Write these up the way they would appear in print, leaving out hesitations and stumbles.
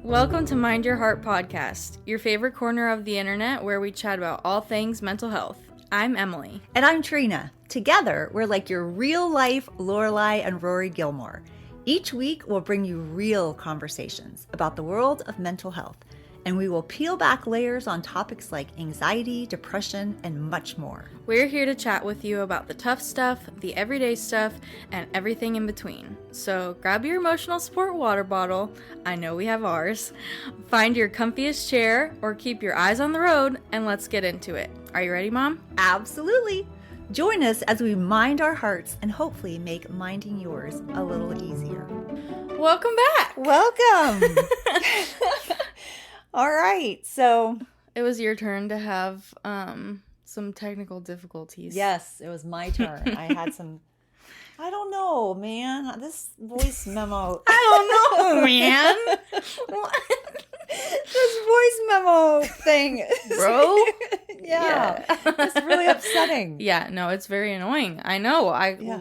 Welcome to Mind Your Heart podcast, your favorite corner of the internet where we chat about all things mental health. I'm Emily. And I'm Trina. Together, we're like your real-life Lorelai and Rory Gilmore. Each week, we'll bring you real conversations about the world of mental health, and we will peel back layers on topics like anxiety, depression, and much more. We're here to chat with you about the tough stuff, the everyday stuff, and everything in between. So grab your emotional support water bottle, I know we have ours, find your comfiest chair, or keep your eyes on the road, and let's get into it. Are you ready, Mom? Absolutely. Join us as we mind our hearts and hopefully make minding yours a little easier. Welcome back! Welcome! All right, so it was your turn to have some technical difficulties. Yes, it was my turn. I had some, I don't know, man. This voice memo. I don't know, man. This voice memo thing. Bro? Yeah. It's really upsetting. Yeah, no, it's very annoying. I know.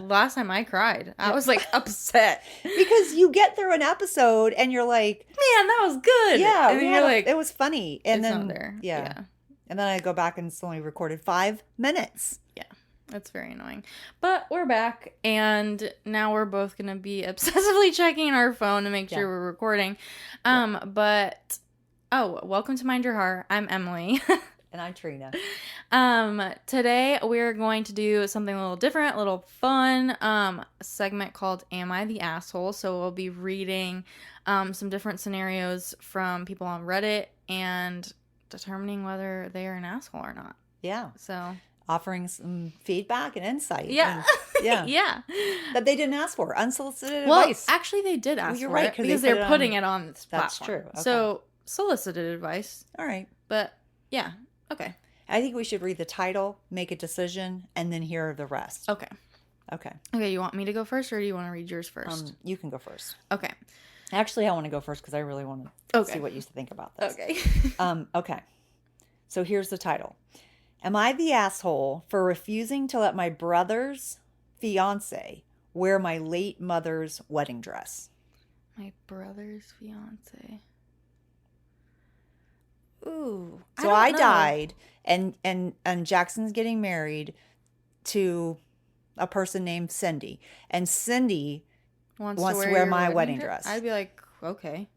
Last time I cried, I was like upset. Because you get through an episode and you're like, man, that was good. Yeah. And then you're like, it was funny. And it's then, not there. Yeah. And then I go back and it's only recorded 5 minutes. Yeah. That's very annoying. But we're back, and now we're both going to be obsessively checking our phone to make sure we're recording. But, welcome to Mind Your Heart. I'm Emily. And I'm Trina. Today we're going to do something a little different, a little fun, segment called Am I the Asshole? So we'll be reading some different scenarios from people on Reddit and determining whether they are an asshole or not. Yeah. So offering some feedback and insight. Yeah. And, yeah. That they didn't ask for. Unsolicited advice. advice. Actually, they did ask you're for right, it because they're putting it on this platform. That's true. Okay. So, solicited advice. All right. But, yeah. Okay. I think we should read the title, make a decision, and then hear the rest. Okay. Okay. Okay, you want me to go first, or do you want to read yours first? You can go first. Okay. Actually, I want to go first because I really want to see what you think about this. Okay. Okay. So here's the title. Am I the asshole for refusing to let my brother's fiance wear my late mother's wedding dress? My brother's fiance. Ooh. So I died, and Jackson's getting married to a person named Cindy, and Cindy wants to wear my wedding dress. I'd be like, okay.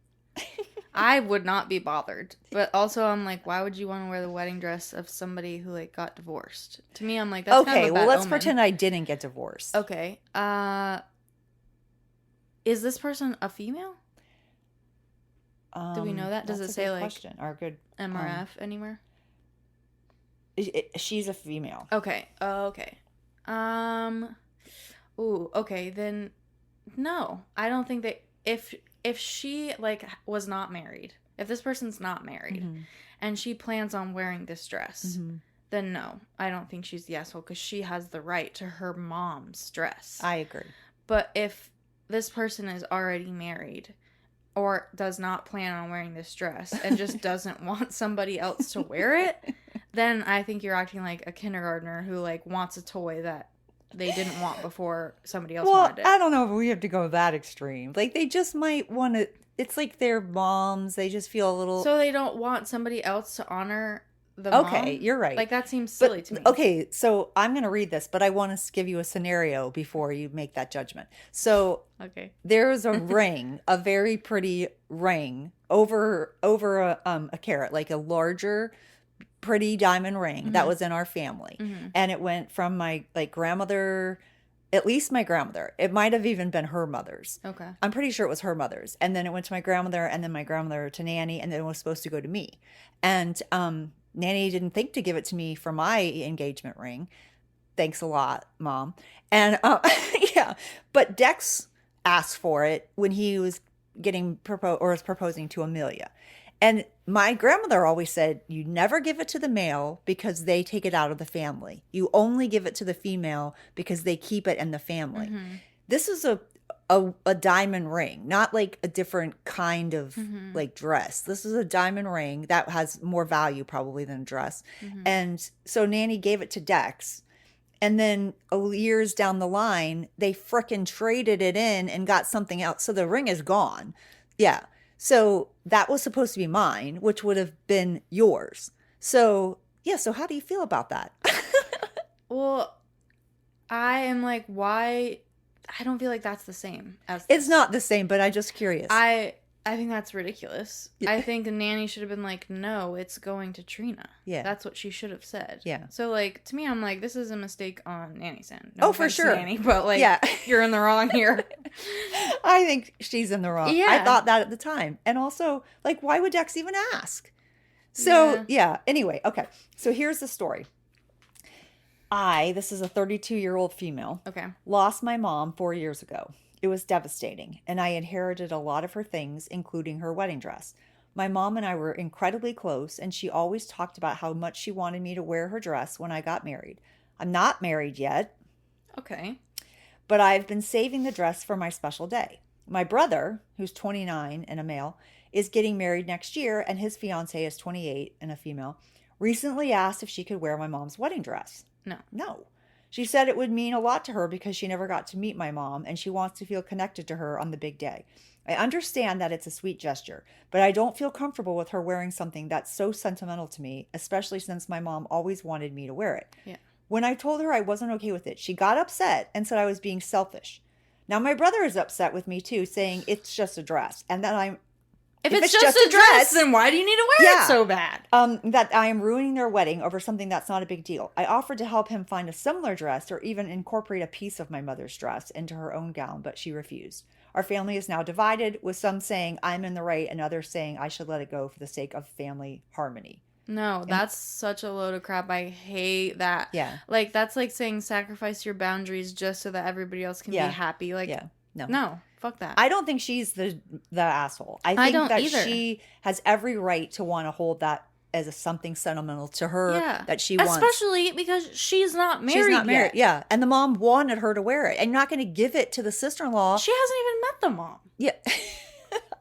I would not be bothered, but also I'm like, why would you want to wear the wedding dress of somebody who like got divorced? To me, I'm like, that's kind of a bad let's omen. pretend I didn't get divorced. Okay. Is this person a female? Do we know that? Does it say like question. Or good MRF anywhere? She's a female. Okay. Okay. Ooh. Okay. Then no, I don't think that if she like was not married, if this person's not married, and she plans on wearing this dress, then no, I don't think she's the asshole because she has the right to her mom's dress. I agree. But if this person is already married or does not plan on wearing this dress and just doesn't want somebody else to wear it, then I think you're acting like a kindergartner who like wants a toy that they didn't want before somebody else wanted it. I don't know if we have to go that extreme. Like they just might want to. It's like their moms. They just feel a little. So they don't want somebody else to honor the mom? Okay, you're right. Like that seems silly to me. Okay, so I'm going to read this, but I want to give you a scenario before you make that judgment. So there's a ring, a very pretty ring over a carat, like a larger pretty diamond ring that was in our family. And it went from my like grandmother, at least my grandmother. It might have even been her mother's. Okay. I'm pretty sure it was her mother's. And then it went to my grandmother, and then my grandmother to Nanny, and then it was supposed to go to me. And Nanny didn't think to give it to me for my engagement ring. Thanks a lot, Mom. And yeah, but Dex asked for it when he was was proposing to Amelia. And my grandmother always said, you never give it to the male because they take it out of the family. You only give it to the female because they keep it in the family. This is a diamond ring, not like a different kind of like dress. This is a diamond ring that has more value probably than a dress. And so Nanny gave it to Dex. And then years down the line, they frickin' traded it in and got something else. So the ring is gone. Yeah. So that was supposed to be mine, which would have been yours. So, yeah, so how do you feel about that? Well, I am like, why? I don't feel like that's the same as It's this. not the same, but I'm just curious. I think that's ridiculous. Yeah. I think Nanny should have been like, no, it's going to Trina. Yeah. That's what she should have said. Yeah. So, like, to me, I'm like, this is a mistake on Nanny's end. No Oh, for offense to sure. Nanny, but, like, Yeah. you're in the wrong here. I think she's in the wrong. I Yeah. thought that at the time. And also, like, why would Dex even ask? So, yeah. Anyway, okay. So here's the story. This is a 32-year-old female, Okay. lost my mom 4 years ago. It was devastating, and I inherited a lot of her things, including her wedding dress. My mom and I were incredibly close, and she always talked about how much she wanted me to wear her dress when I got married. I'm not married yet, Okay. but I've been saving the dress for my special day. My brother, who's 29 and a male, is getting married next year, and his fiancée is 28 and a female, recently asked if she could wear my mom's wedding dress. No. She said it would mean a lot to her because she never got to meet my mom, and she wants to feel connected to her on the big day. I understand that it's a sweet gesture, but I don't feel comfortable with her wearing something that's so sentimental to me, especially since my mom always wanted me to wear it. Yeah. When I told her I wasn't okay with it, she got upset and said I was being selfish. Now my brother is upset with me too, saying it's just a dress, and that If it's just a dress, then why do you need to wear it so bad? that I am ruining their wedding over something that's not a big deal. I offered to help him find a similar dress or even incorporate a piece of my mother's dress into her own gown, but she refused. Our family is now divided, with some saying I'm in the right and others saying I should let it go for the sake of family harmony. No, that's such a load of crap. I hate that. Yeah. Like, that's like saying sacrifice your boundaries just so that everybody else can be happy. Like, no, fuck that. I don't think she's the asshole. I think don't that either. she has every right to want to hold that as something sentimental to her that she wants. Especially because she's not married. She's not married, yet. yeah. And the mom wanted her to wear it. And you're not going to give it to the sister-in-law. She hasn't even met the mom. Yeah.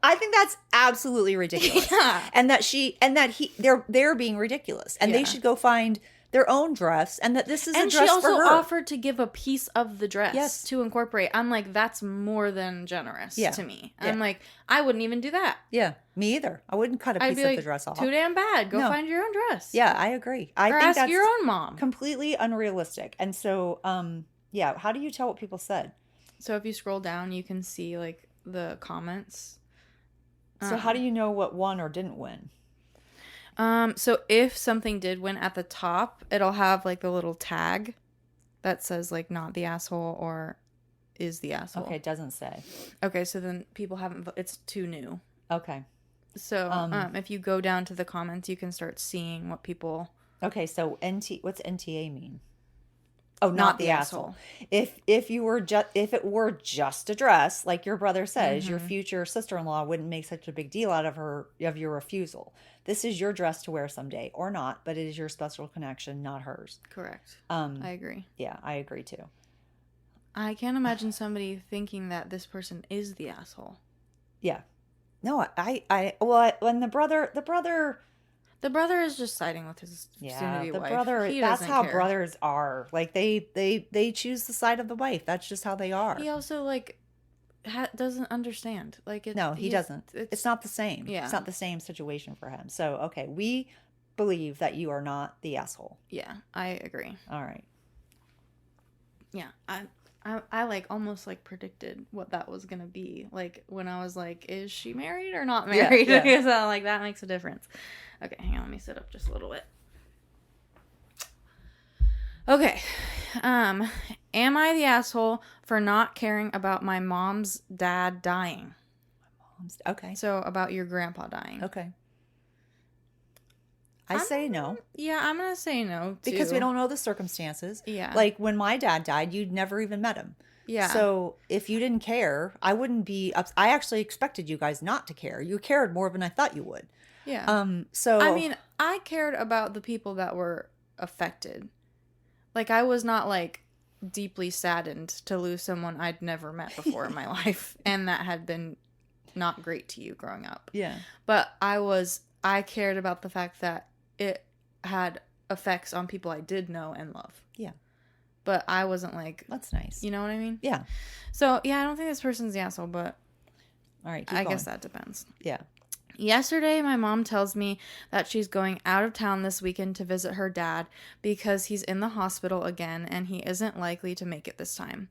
I think that's absolutely ridiculous. Yeah. And they're being ridiculous. And they should go find their own dress, and that this is a dress for her. And she also offered to give a piece of the dress to incorporate. I'm like, that's more than generous to me. I'm like, I wouldn't even do that. Yeah, me either. I wouldn't cut a piece of the dress off. Too damn bad. Go find your own dress. Yeah, I agree. I think ask that's your own mom. Completely unrealistic. And so, how do you tell what people said? So if you scroll down, you can see like the comments. So how do you know what won or didn't win? So if something did win at the top, it'll have like the little tag that says like not the asshole or is the asshole. Okay, it doesn't say. Okay, so then people haven't it's too new. Okay. So if you go down to the comments, you can start seeing what people. Okay, so what's NTA mean? Oh, not the asshole. If it were just a dress, like your brother says, your future sister-in-law wouldn't make such a big deal out of your refusal. This is your dress to wear someday, or not, but it is your special connection, not hers. Correct. I agree. Yeah, I agree too. I can't imagine somebody thinking that this person is the asshole. Yeah. No, when the brother is just siding with his soon-to-be wife. That's how brothers are. Like they choose the side of the wife. That's just how they are. He also like doesn't understand. Like no, he doesn't. It's not the same. Yeah, it's not the same situation for him. So okay, we believe that you are not the asshole. Yeah, I agree. All right. Yeah, I like almost like predicted what that was gonna be. Like when I was like, is she married or not married? Yeah. Because like that makes a difference. Okay, hang on, let me sit up just a little bit. Okay. Am I the asshole for not caring about my mom's dad dying? Okay. So about your grandpa dying. Okay. I say no. Yeah, I'm going to say no, too. Because we don't know the circumstances. Yeah. Like, when my dad died, you'd never even met him. Yeah. So, if you didn't care, I wouldn't be... I actually expected you guys not to care. You cared more than I thought you would. Yeah. So... I mean, I cared about the people that were affected. Like, I was not, like, deeply saddened to lose someone I'd never met before in my life. And that had been not great to you growing up. Yeah. But I cared about the fact that it had effects on people I did know and love. Yeah. But I wasn't like... That's nice. You know what I mean? Yeah. So, yeah, I don't think this person's the asshole, but... All right, I guess that depends. Yeah. Yesterday, my mom tells me that she's going out of town this weekend to visit her dad because he's in the hospital again and he isn't likely to make it this time.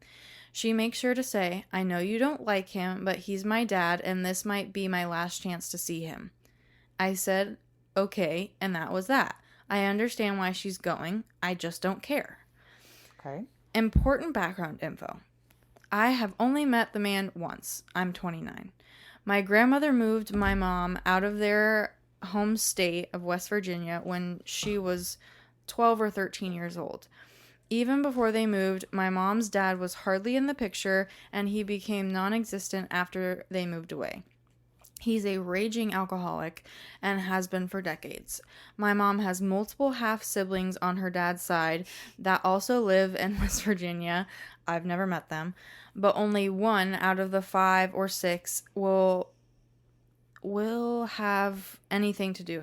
She makes sure to say, I know you don't like him, but he's my dad and this might be my last chance to see him. I said, okay, and that was that. I understand why she's going. I just don't care. Okay. Important background info. I have only met the man once. I'm 29. My grandmother moved my mom out of their home state of West Virginia when she was 12 or 13 years old. Even before they moved, my mom's dad was hardly in the picture, and he became non-existent after they moved away. He's a raging alcoholic and has been for decades. My mom has multiple half-siblings on her dad's side that also live in West Virginia. I've never met them. But only one out of the 5 or 6 will have anything to do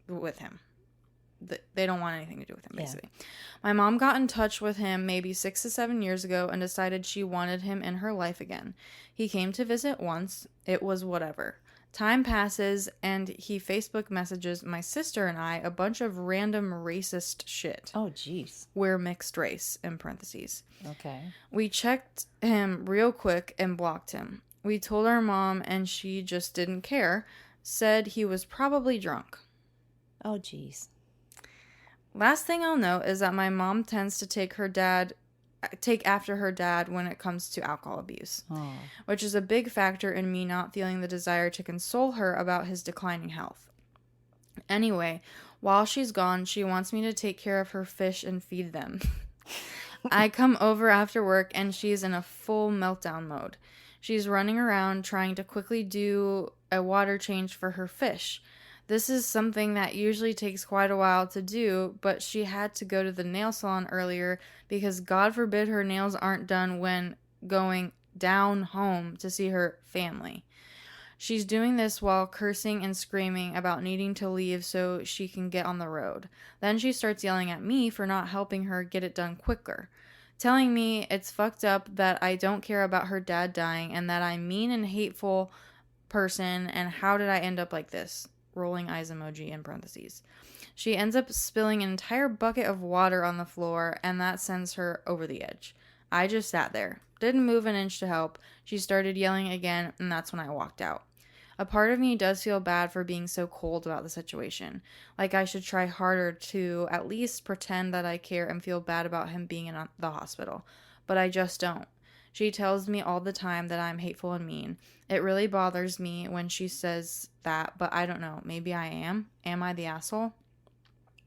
with him. They don't want anything to do with him, basically. Yeah. My mom got in touch with him maybe 6 to 7 years ago and decided she wanted him in her life again. He came to visit once. It was whatever. Time passes, and he Facebook messages my sister and I a bunch of random racist shit. Oh, jeez. We're mixed race, in parentheses. Okay. We checked him real quick and blocked him. We told our mom, and she just didn't care. Said he was probably drunk. Oh, jeez. Last thing I'll note is that my mom tends to take after her dad when it comes to alcohol abuse, which is a big factor in me not feeling the desire to console her about his declining health. Anyway, while she's gone, she wants me to take care of her fish and feed them. I come over after work and she's in a full meltdown mode. She's running around trying to quickly do a water change for her fish. This is something that usually takes quite a while to do, but she had to go to the nail salon earlier because God forbid her nails aren't done when going down home to see her family. She's doing this while cursing and screaming about needing to leave so she can get on the road. Then she starts yelling at me for not helping her get it done quicker, telling me it's fucked up that I don't care about her dad dying and that I'm mean and hateful person, and how did I end up like this? Rolling eyes emoji in parentheses. She ends up spilling an entire bucket of water on the floor, and that sends her over the edge. I just sat there, didn't move an inch to help. She started yelling again, and that's when I walked out. A part of me does feel bad for being so cold about the situation. Like I should try harder to at least pretend that I care and feel bad about him being in the hospital. But I just don't. She tells me all the time that I'm hateful and mean. It really bothers me when she says that, but I don't know. Maybe I am. Am I the asshole?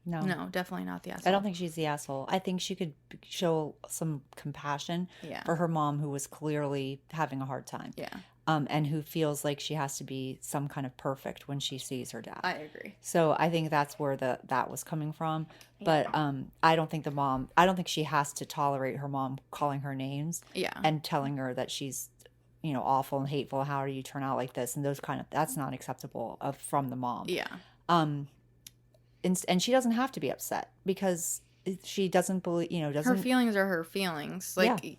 No, definitely not the asshole. I don't think she's the asshole. I think she could show some compassion for her mom, who was clearly having a hard time. Yeah. And who feels like she has to be some kind of perfect when she sees her dad. I agree. So I think that's where that was coming from. But I don't think she has to tolerate her mom calling her names and telling her that she's, awful and hateful. How do you turn out like this? And that's not acceptable from the mom. Yeah. And she doesn't have to be upset because she doesn't believe, her feelings are her feelings. Like,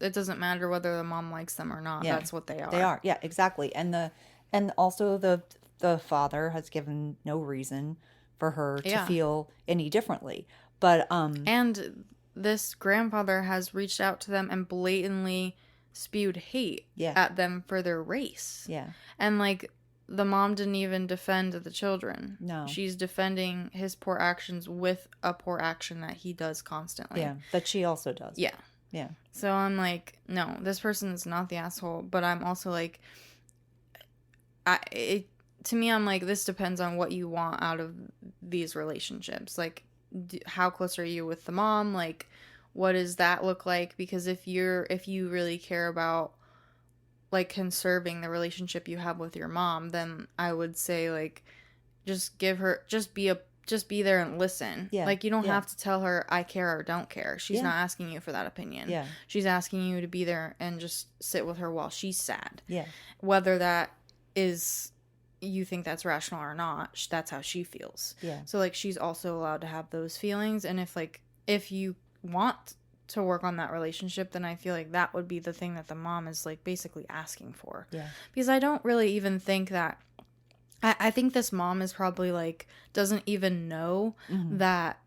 it doesn't matter whether the mom likes them or not. Yeah. That's what they are. They are. Yeah, exactly. And also the father has given no reason for her to feel any differently. But and this grandfather has reached out to them and blatantly spewed hate at them for their race. Yeah. And like the mom didn't even defend the children. No. She's defending his poor actions with a poor action that he does constantly. Yeah. That she also does. Yeah. Yeah. So I'm like, no, this person is not the asshole. But I'm also like, to me, I'm like, this depends on what you want out of these relationships. Like, how close are you with the mom? Like, what does that look like? Because if you really care about like conserving the relationship you have with your mom, then I would say like, just be there and listen. Yeah. Like, you don't have to tell her I care or don't care. She's not asking you for that opinion. Yeah. She's asking you to be there and just sit with her while she's sad. Yeah. Whether that is, you think that's rational or not, that's how she feels. Yeah. So, like, she's also allowed to have those feelings. And if you want to work on that relationship, then I feel like that would be the thing that the mom is, like, basically asking for. Yeah. Because I don't really even think that I think this mom is probably like, doesn't even know Mhm. that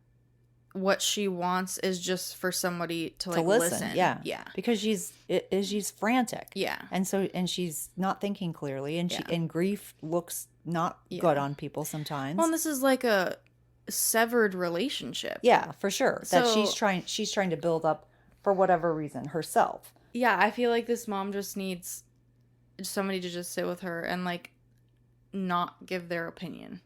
what she wants is just for somebody to To like listen, yeah, Yeah. because she's frantic, Yeah. and she's not thinking clearly, and Yeah. grief looks not good Yeah. on people Well, sometimes. and this is like a severed relationship. Yeah, for sure. That So, she's trying to build up for whatever reason herself. yeah, I feel like this mom just needs somebody to just sit with her and like not give their opinion.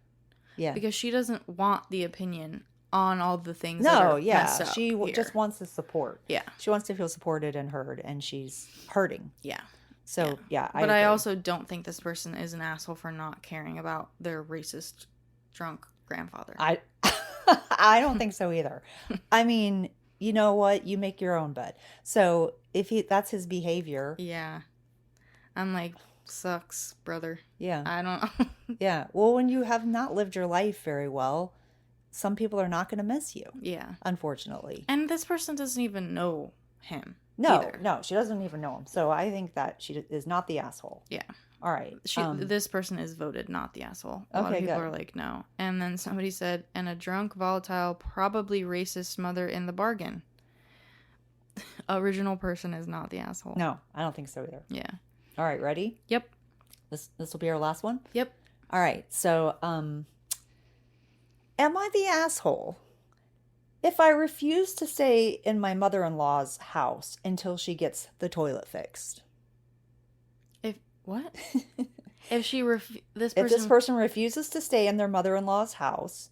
Yeah. Because she doesn't want the opinion on all the things that No, are messed yeah. up She here. just wants the support. Yeah. She wants to feel supported and heard, and she's hurting. Yeah. So, yeah, But I I agree. also don't think this person is an asshole for not caring about their racist drunk grandfather. I I don't think so either. I mean, you know what? You make your own bed. So, if that's his behavior, Yeah. I'm like, sucks, brother. yeah. I don't know. Yeah. Well, when you have not lived your life very well, some people are not going to miss you, Yeah. unfortunately. And this person doesn't even know him. No, either. no, she doesn't even know him. So I think that she is not the asshole. Yeah. All right. This person is voted not the asshole. A lot of Okay, people good. are like, no. And then somebody said, and a drunk, volatile, probably racist mother in the bargain. Original person is not the asshole. No, I don't think so either. Yeah. All right, ready? Yep. This will be our last one. Yep. All right. So, am I the asshole if I refuse to stay in my mother-in-law's house until she gets the toilet fixed? What? If this person refuses to stay in their mother-in-law's house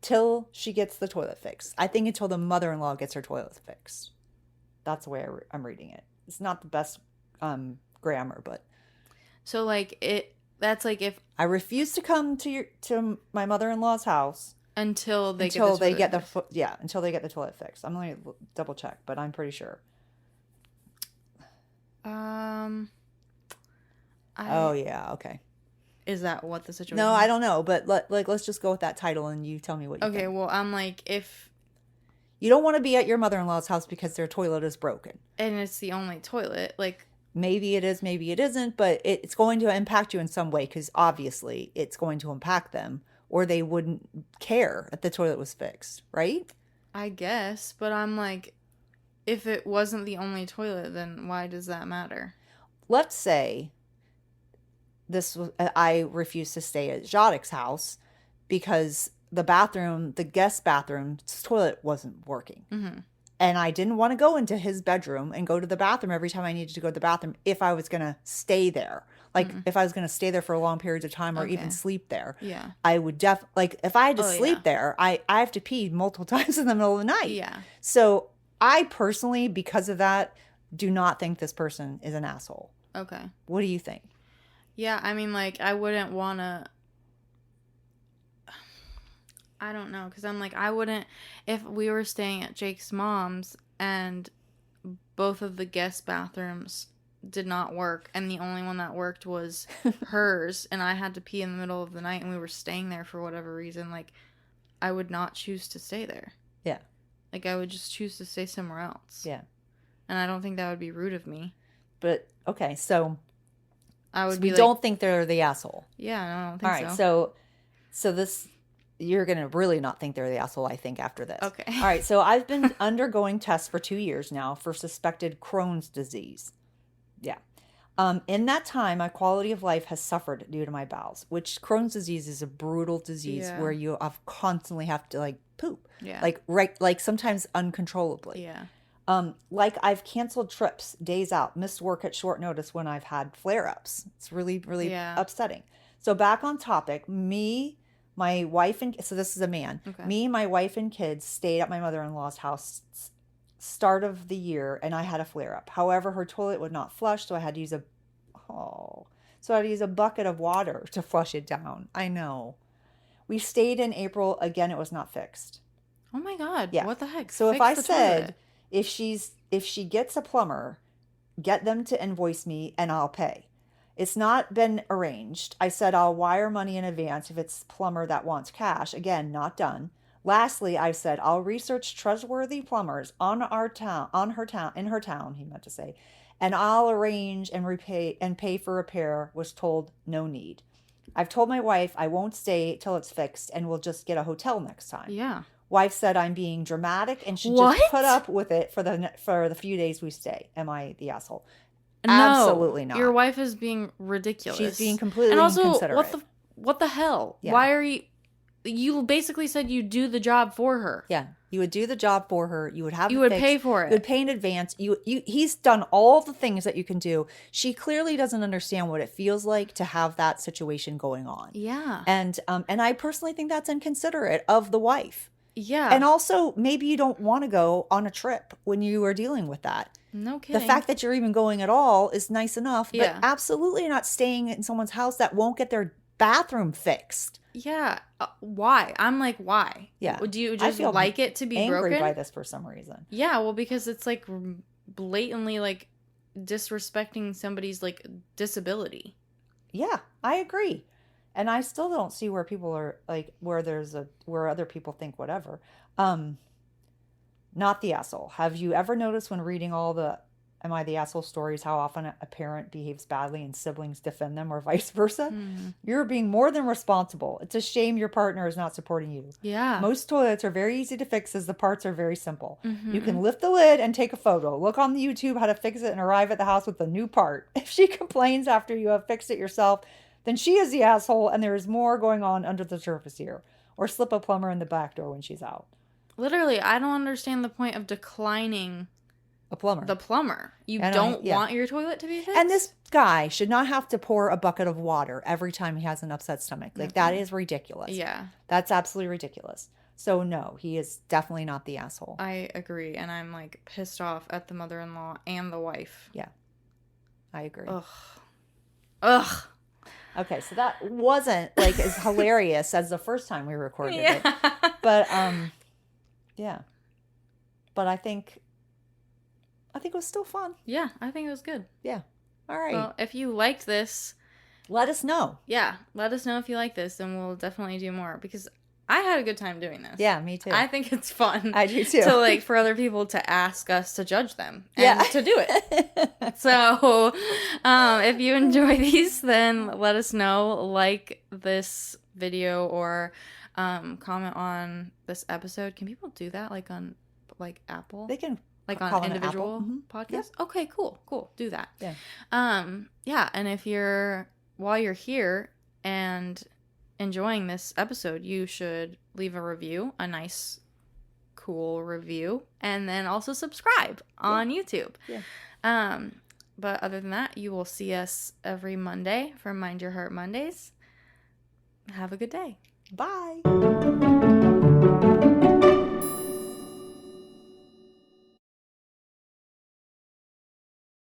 till she gets the toilet fixed. I think until the mother-in-law gets her toilet fixed. That's the way I'm reading it. It's not the best grammar, but so like that's like if I refuse to come to my mother-in-law's house until they until they get fixed. until they get the toilet fixed. I'm going to double check, but I'm pretty sure. Oh yeah, okay. Is that what the situation? No, I don't know, but let's just go with that title and you tell me what you think. Okay, well, I'm like, if you don't want to be at your mother-in-law's house because their toilet is broken, and it's the only toilet, like maybe it is, maybe it isn't, but it's going to impact you in some way because obviously it's going to impact them, or they wouldn't care if the toilet was fixed, right? I guess, but I'm like, if it wasn't the only toilet, then why does that matter? Let's say I refused to stay at Jadik's house because the guest bathroom's toilet wasn't working. Mm-hmm. And I didn't want to go into his bedroom and go to the bathroom every time I needed to go to the bathroom if I was going to stay there. Like, if I was going to stay there for long periods of time or even sleep there. Yeah. I would like, if I had to sleep there, I have to pee multiple times in the middle of the night. Yeah. So I personally, because of that, do not think this person is an asshole. Okay. What do you think? Yeah, I mean, like, I wouldn't want to... I don't know, because I'm like, I wouldn't... If we were staying at Jake's mom's and both of the guest bathrooms did not work and the only one that worked was hers and I had to pee in the middle of the night and we were staying there for whatever reason, like, I would not choose to stay there. Yeah. Like, I would just choose to stay somewhere else. Yeah. And I don't think that would be rude of me. But, okay, so... I would So be we like... don't think they're the asshole. Yeah, I don't think All right, so this... You're going to really not think they're the asshole, I think, after this. Okay. All right, so I've been undergoing tests for 2 years now for suspected Crohn's disease. Yeah. In that time, my quality of life has suffered due to my bowels, which Crohn's disease is a brutal disease where you constantly have to, like, poop. Yeah. Like sometimes uncontrollably. Yeah. Like I've canceled trips, days out, missed work at short notice when I've had flare-ups. It's really, really upsetting. So back on topic, my wife and so this is a man. Okay. Me, my wife and kids stayed at my mother-in-law's house start of the year, and I had a flare-up. However, her toilet would not flush, so I had to use a bucket of water to flush it down. I know. We stayed in April. Again, it was not fixed. Oh my God. Yeah. What the heck? So Fix if I the said toilet. if she gets a plumber, get them to invoice me and I'll pay. It's not been arranged. I said I'll wire money in advance if it's plumber that wants cash. Again, not done. Lastly, I said I'll research trustworthy plumbers in her town, he meant to say, and I'll arrange and pay for repair. Was told no need. I've told my wife I won't stay till it's fixed and we'll just get a hotel next time. Yeah. Wife said I'm being dramatic and should What? just put up with it for the few days we stay. Am I the asshole? No, Absolutely not. Your wife is being ridiculous. She's being completely and also, inconsiderate. what the hell? Yeah. Why are you basically said you do the job for her. Yeah. You would do the job for her. You would have You it would fixed. pay for it. You would pay in advance. He's done all the things that you can do. She clearly doesn't understand what it feels like to have that situation going on. Yeah. And I personally think that's inconsiderate of the wife. Yeah. And also, maybe you don't want to go on a trip when you are dealing with that. No kidding. The fact that you're even going at all is nice enough, but Yeah. absolutely not staying in someone's house that won't get their bathroom fixed. Yeah. Why? I'm like, why? Yeah. Do you I just feel like it to be angry broken? by this for some reason. Yeah, well, because it's like blatantly like disrespecting somebody's like disability. Yeah, I agree. And I still don't see where people are like where other people think whatever. Not the asshole. Have you ever noticed when reading all the Am I the Asshole stories how often a parent behaves badly and siblings defend them or vice versa? Mm-hmm. You're being more than responsible. It's a shame your partner is not supporting you. Yeah. Most toilets are very easy to fix as the parts are very simple. Mm-hmm. You can lift the lid and take a photo. Look on the YouTube how to fix it and arrive at the house with a new part. If she complains after you have fixed it yourself, then she is the asshole and there is more going on under the surface here. Or slip a plumber in the back door when she's out. Literally, I don't understand the point of declining A plumber. the plumber. You don't want your toilet to be fixed? And this guy should not have to pour a bucket of water every time he has an upset stomach. Like, that is ridiculous. Yeah. That's absolutely ridiculous. So, no, he is definitely not the asshole. I agree. And I'm, like, pissed off at the mother-in-law and the wife. Yeah. I agree. Ugh. Okay, so that wasn't, like, as hilarious as the first time we recorded it. But, yeah. But I think it was still fun. Yeah, I think it was good. Yeah. All right. Well, if you liked this, let us know. Yeah, let us know if you like this, and we'll definitely do more, because I had a good time doing this. Yeah, me too. I think it's fun. I do too. To, like, for other people to ask us to judge them and to do it. So, if you enjoy these, then let us know. Like this video or comment on this episode. Can people do that, like, on, like, Apple? They can. Like on individual podcasts? Yeah. Okay, cool. Do that. Yeah. Yeah, and while you're here and enjoying this episode, you should leave a review, a nice, cool review, and then also subscribe on YouTube. Yeah. But other than that, you will see us every Monday for Mind Your Heart Mondays. Have a good day. Bye.